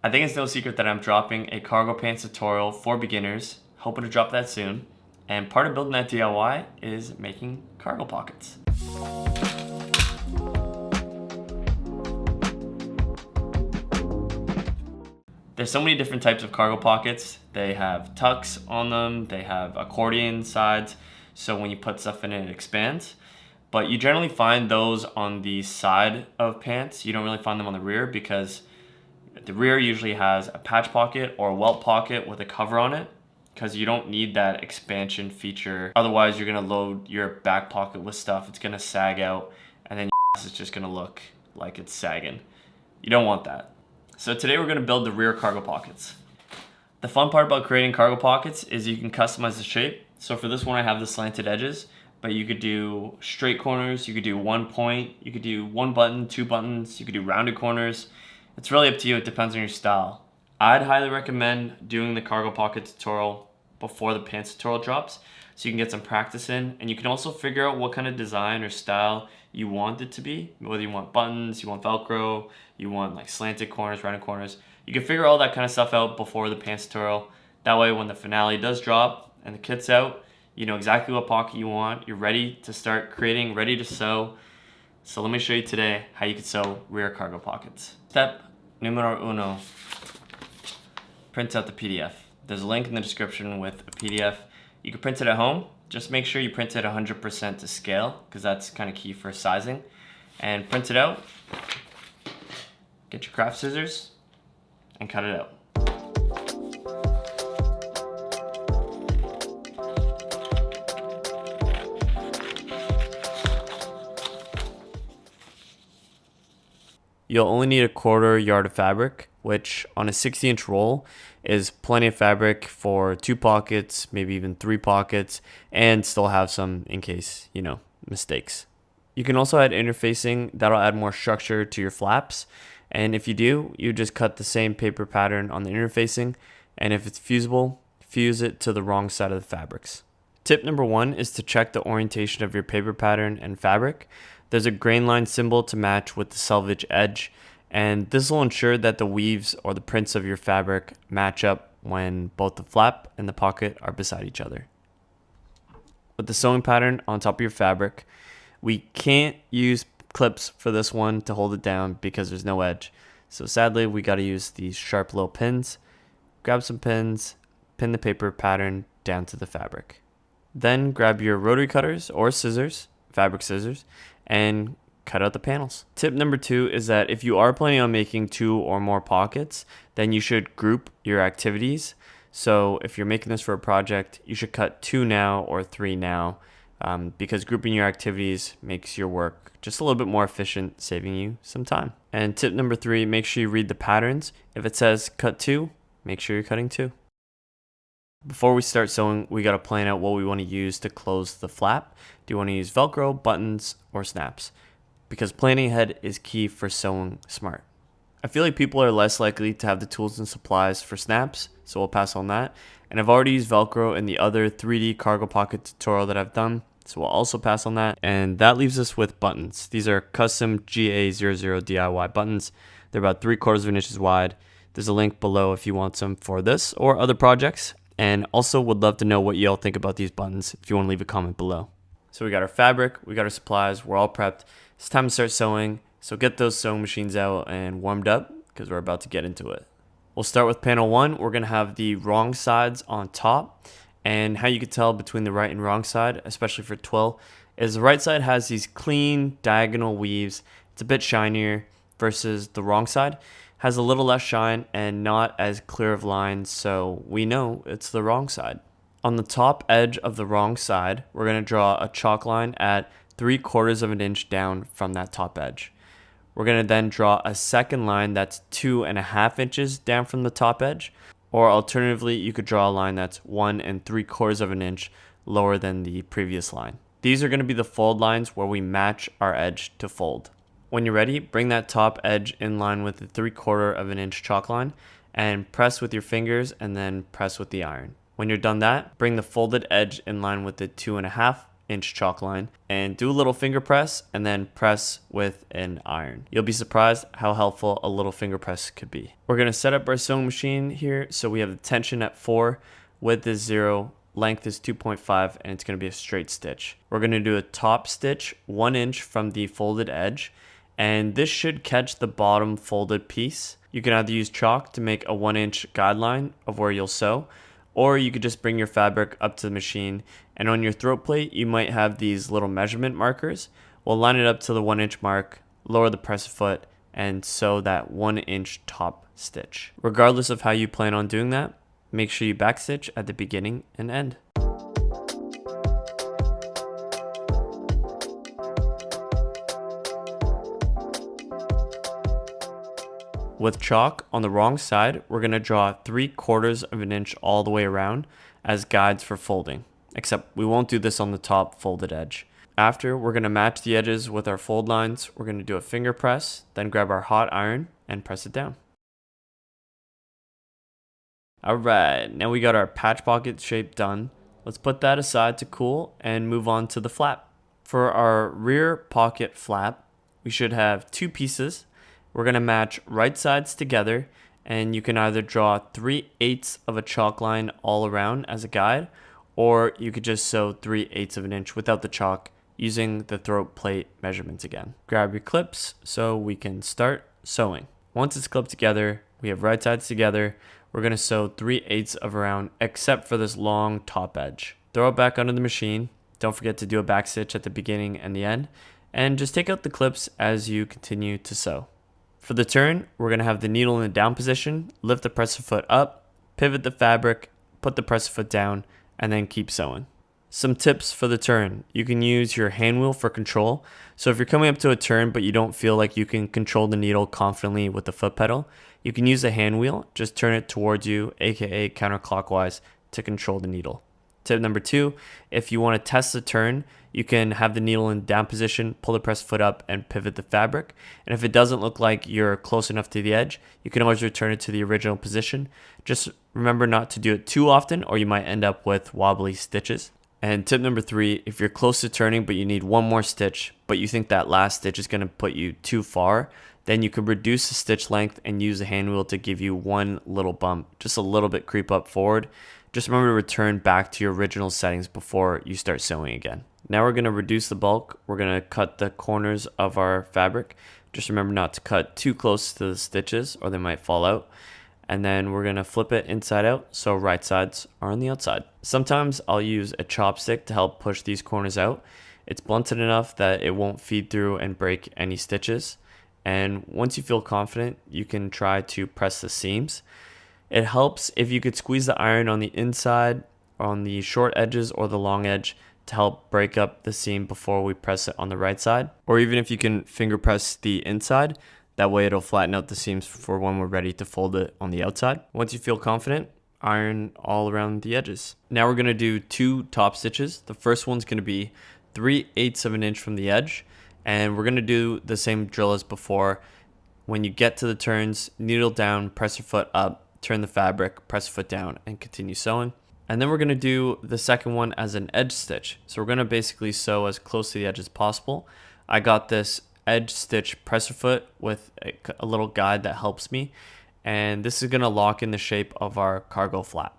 I think it's no secret that I'm dropping a cargo pants tutorial for beginners, hoping to drop that soon. And part of building that DIY is making cargo pockets. There's so many different types of cargo pockets. They have tucks on them, they have accordion sides, so when you put stuff in it expands. But you generally find those on the side of pants. You don't really find them on the rear because the rear usually has a patch pocket or a welt pocket with a cover on it, because you don't need that expansion feature. Otherwise, you're gonna load your back pocket with stuff. It's gonna sag out, and then your ass is just gonna look like it's sagging. You don't want that. So today we're gonna build the rear cargo pockets. The fun part about creating cargo pockets is you can customize the shape. So for this one, I have the slanted edges, but you could do straight corners, you could do 1 point, you could do 1 button, 2 buttons, you could do rounded corners. It's really up to you, it depends on your style. I'd highly recommend doing the cargo pocket tutorial before the pants tutorial drops so you can get some practice in, and you can also figure out what kind of design or style you want it to be, whether you want buttons, you want Velcro, you want like slanted corners, rounded corners. You can figure all that kind of stuff out before the pants tutorial. That way when the finale does drop and the kit's out, you know exactly what pocket you want. You're ready to start creating, ready to sew. So let me show you today how you can sew rear cargo pockets. Step numero uno, print out the PDF. There's a link in the description with a PDF. You can print it at home. Just make sure you print it 100% to scale, because that's kind of key for sizing. And print it out. Get your craft scissors and cut it out. You'll only need a 1/4 yard of fabric, which on a 60-inch roll is plenty of fabric for 2 pockets, maybe even 3 pockets, and still have some in case, mistakes. You can also add interfacing. That'll add more structure to your flaps. And if you do, you just cut the same paper pattern on the interfacing, and if it's fusible, fuse it to the wrong side of the fabrics. Tip number 1 is to check the orientation of your paper pattern and fabric. There's a grain line symbol to match with the selvage edge, and this will ensure that the weaves or the prints of your fabric match up when both the flap and the pocket are beside each other. With the sewing pattern on top of your fabric, we can't use clips for this one to hold it down because there's no edge. So sadly, we got to use these sharp little pins. Grab some pins, pin the paper pattern down to the fabric. Then grab your rotary cutters or scissors, fabric scissors, and cut out the panels. Tip number 2 is that if you are planning on making 2 or more pockets, then you should group your activities. So if you're making this for a project, you should cut 2 now or 3 now, because grouping your activities makes your work just a little bit more efficient, saving you some time. And tip number 3, make sure you read the patterns. If it says cut 2, make sure you're cutting 2. Before we start sewing, we got to plan out what we want to use to close the flap. Do you want to use Velcro, buttons, or snaps? Because planning ahead is key for sewing smart. I feel like people are less likely to have the tools and supplies for snaps, so we'll pass on that. And I've already used Velcro in the other 3D cargo pocket tutorial that I've done, so we'll also pass on that. And that leaves us with buttons. These are custom GA00 DIY buttons. They're about 3/4 inches wide. There's a link below if you want some for this or other projects. And also would love to know what y'all think about these buttons if you want to leave a comment below. So we got our fabric, we got our supplies, we're all prepped. It's time to start sewing. So get those sewing machines out and warmed up because we're about to get into it. We'll start with panel 1. We're going to have the wrong sides on top. And how you can tell between the right and wrong side, especially for twill, is the right side has these clean diagonal weaves. It's a bit shinier versus the wrong side has a little less shine and not as clear of lines, so we know it's the wrong side. On the top edge of the wrong side, we're going to draw a chalk line at 3/4 inch down from that top edge. We're going to then draw a second line that's 2.5 inches down from the top edge, or alternatively, you could draw a line that's 1 3/4 inch lower than the previous line. These are going to be the fold lines where we match our edge to fold. When you're ready, bring that top edge in line with the 3/4 inch chalk line and press with your fingers and then press with the iron. When you're done that, bring the folded edge in line with the 2.5 inch chalk line and do a little finger press and then press with an iron. You'll be surprised how helpful a little finger press could be. We're going to set up our sewing machine here. So we have the tension at 4, width is 0, length is 2.5, and it's going to be a straight stitch. We're going to do a top stitch 1 inch from the folded edge, and this should catch the bottom folded piece. You can either use chalk to make a 1 inch guideline of where you'll sew, or you could just bring your fabric up to the machine, and on your throat plate you might have these little measurement markers. We'll line it up to the 1 inch mark, lower the press foot, and sew that 1 inch top stitch. Regardless of how you plan on doing that, make sure you backstitch at the beginning and end. With chalk on the wrong side, we're going to draw 3/4 of an inch all the way around as guides for folding, except we won't do this on the top folded edge. After, we're going to match the edges with our fold lines. We're going to do a finger press, then grab our hot iron and press it down. Alright, now we got our patch pocket shape done. Let's put that aside to cool and move on to the flap. For our rear pocket flap, we should have 2 pieces. We're going to match right sides together, and you can either draw 3/8 of a chalk line all around as a guide, or you could just sew 3/8 of an inch without the chalk using the throat plate measurements again. Grab your clips so we can start sewing. Once it's clipped together, we have right sides together. We're going to sew 3/8 of around except for this long top edge. Throw it back under the machine. Don't forget to do a back stitch at the beginning and the end, and just take out the clips as you continue to sew. For the turn, we're going to have the needle in the down position, lift the presser foot up, pivot the fabric, put the presser foot down, and then keep sewing. Some tips for the turn. You can use your hand wheel for control. So if you're coming up to a turn but you don't feel like you can control the needle confidently with the foot pedal, you can use a hand wheel. Just turn it towards you, aka counterclockwise, to control the needle. Tip number 2, if you want to test the turn, you can have the needle in down position, pull the press foot up, and pivot the fabric. And if it doesn't look like you're close enough to the edge, you can always return it to the original position. Just remember not to do it too often, or you might end up with wobbly stitches. And tip number 3, if you're close to turning but you need one more stitch, but you think that last stitch is going to put you too far, then you could reduce the stitch length and use the hand wheel to give you one little bump, just a little bit creep up forward. Just remember to return back to your original settings before you start sewing again. Now we're going to reduce the bulk. We're going to cut the corners of our fabric. Just remember not to cut too close to the stitches or they might fall out. And then we're going to flip it inside out so right sides are on the outside. Sometimes I'll use a chopstick to help push these corners out. It's blunted enough that it won't feed through and break any stitches. And once you feel confident, you can try to press the seams. It helps if you could squeeze the iron on the inside, on the short edges or the long edge to help break up the seam before we press it on the right side. Or even if you can finger press the inside, that way it'll flatten out the seams for when we're ready to fold it on the outside. Once you feel confident, iron all around the edges. Now we're going to do 2 top stitches. The first one's going to be 3/8 of an inch from the edge, and we're going to do the same drill as before. When you get to the turns, needle down, press your foot up, turn the fabric, press foot down, and continue sewing. And then we're going to do the second one as an edge stitch. So we're going to basically sew as close to the edge as possible. I got this edge stitch presser foot with a little guide that helps me. And this is going to lock in the shape of our cargo flap.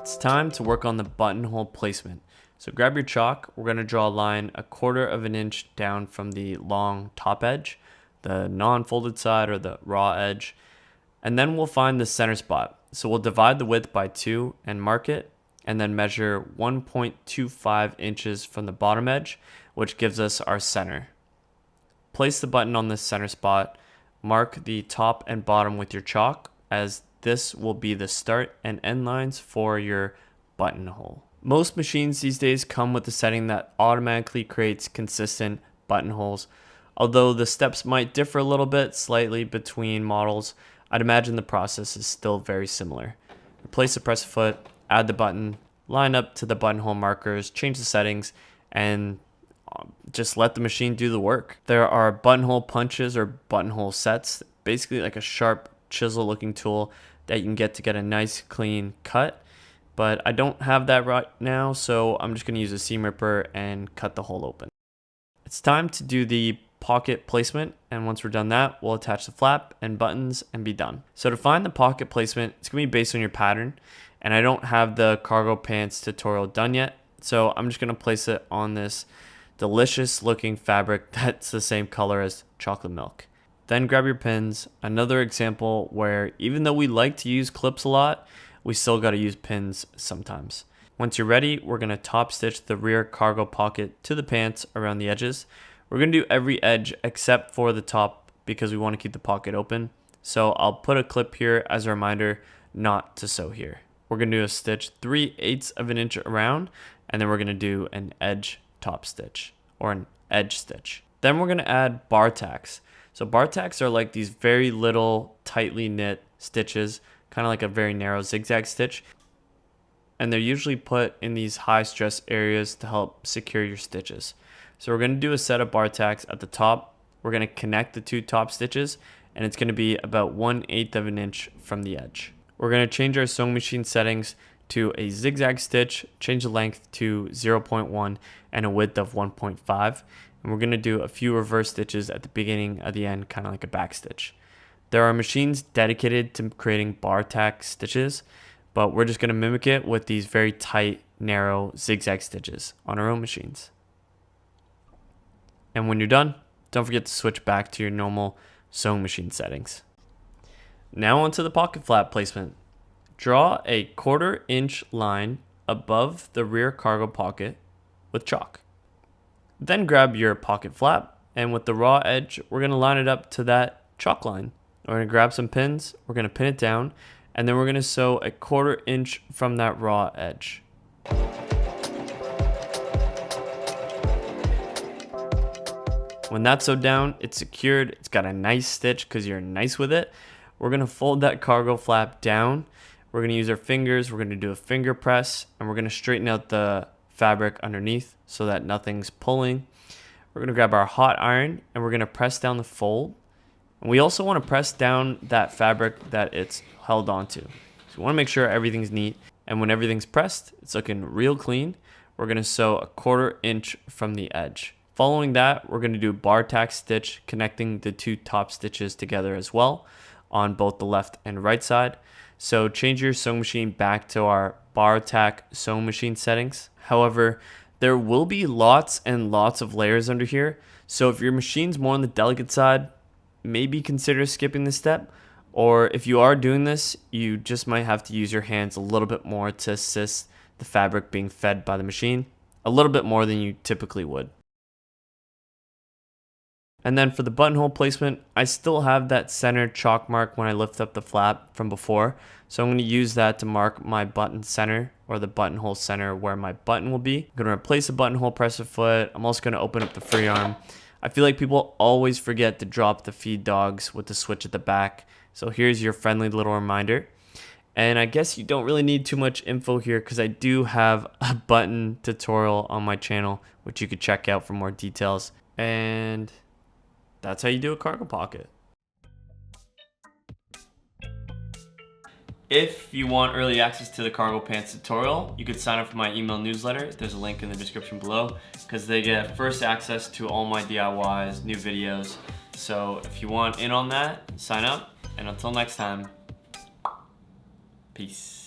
It's time to work on the buttonhole placement. So grab your chalk. We're going to draw a line 1/4 of an inch down from the long top edge, the non-folded side or the raw edge, and then we'll find the center spot. So we'll divide the width by 2 and mark it, and then measure 1.25 inches from the bottom edge, which gives us our center. Place the button on the center spot, mark the top and bottom with your chalk, as this will be the start and end lines for your buttonhole. Most machines these days come with a setting that automatically creates consistent buttonholes. Although the steps might differ a little bit slightly between models, I'd imagine the process is still very similar. Replace the press foot, add the button, line up to the buttonhole markers, change the settings, and just let the machine do the work. There are buttonhole punches or buttonhole sets, basically like a sharp chisel looking tool that you can get a nice clean cut. But I don't have that right now, so I'm just going to use a seam ripper and cut the hole open. It's time to do the pocket placement, and once we're done that, we'll attach the flap and buttons and be done. So to find the pocket placement, it's going to be based on your pattern, and I don't have the cargo pants tutorial done yet, so I'm just going to place it on this delicious looking fabric that's the same color as chocolate milk. Then grab your pins. Another example where even though we like to use clips a lot, we still got to use pins sometimes. Once you're ready, we're going to top stitch the rear cargo pocket to the pants around the edges. We're going to do every edge except for the top because we want to keep the pocket open. So I'll put a clip here as a reminder not to sew here. We're going to do a stitch 3/8 of an inch around, and then we're going to do an edge top stitch or an edge stitch. Then we're going to add bar tacks. So bar tacks are like these very little tightly knit stitches, kind of like a very narrow zigzag stitch. And they're usually put in these high stress areas to help secure your stitches. So we're going to do a set of bar tacks at the top. We're going to connect the two top stitches, and it's going to be about 1/8 of an inch from the edge. We're going to change our sewing machine settings to a zigzag stitch, change the length to 0.1 and a width of 1.5. And we're going to do a few reverse stitches at the beginning of the end, kind of like a back stitch. There are machines dedicated to creating bar tack stitches, but we're just going to mimic it with these very tight, narrow zigzag stitches on our own machines. And when you're done, don't forget to switch back to your normal sewing machine settings. Now onto the pocket flap placement. Draw a 1/4 inch line above the rear cargo pocket with chalk. Then grab your pocket flap, and with the raw edge, we're going to line it up to that chalk line. We're going to grab some pins, we're going to pin it down, and then we're going to sew a 1/4 inch from that raw edge. When that's sewed down, it's secured, it's got a nice stitch because you're nice with it. We're going to fold that cargo flap down. We're going to use our fingers, we're going to do a finger press, and we're going to straighten out the fabric underneath so that nothing's pulling. We're going to grab our hot iron and we're going to press down the fold. And we also want to press down that fabric that it's held onto. So we want to make sure everything's neat. And when everything's pressed, it's looking real clean. We're going to sew a 1/4 inch from the edge. Following that, we're going to do a bar tack stitch connecting the two top stitches together as well on both the left and right side. So change your sewing machine back to our bar tack sewing machine settings. However, there will be lots and lots of layers under here. So if your machine's more on the delicate side, maybe consider skipping this step. Or if you are doing this, you just might have to use your hands a little bit more to assist the fabric being fed by the machine, a little bit more than you typically would. And then for the buttonhole placement, I still have that center chalk mark when I lift up the flap from before. So I'm going to use that to mark my button center or the buttonhole center where my button will be. I'm going to replace the buttonhole presser foot. I'm also going to open up the free arm. I feel like people always forget to drop the feed dogs with the switch at the back. So here's your friendly little reminder. And I guess you don't really need too much info here because I do have a button tutorial on my channel, which you could check out for more details. And that's how you do a cargo pocket. If you want early access to the cargo pants tutorial, you could sign up for my email newsletter. There's a link in the description below because they get first access to all my DIYs, new videos. So if you want in on that, sign up. And until next time, peace.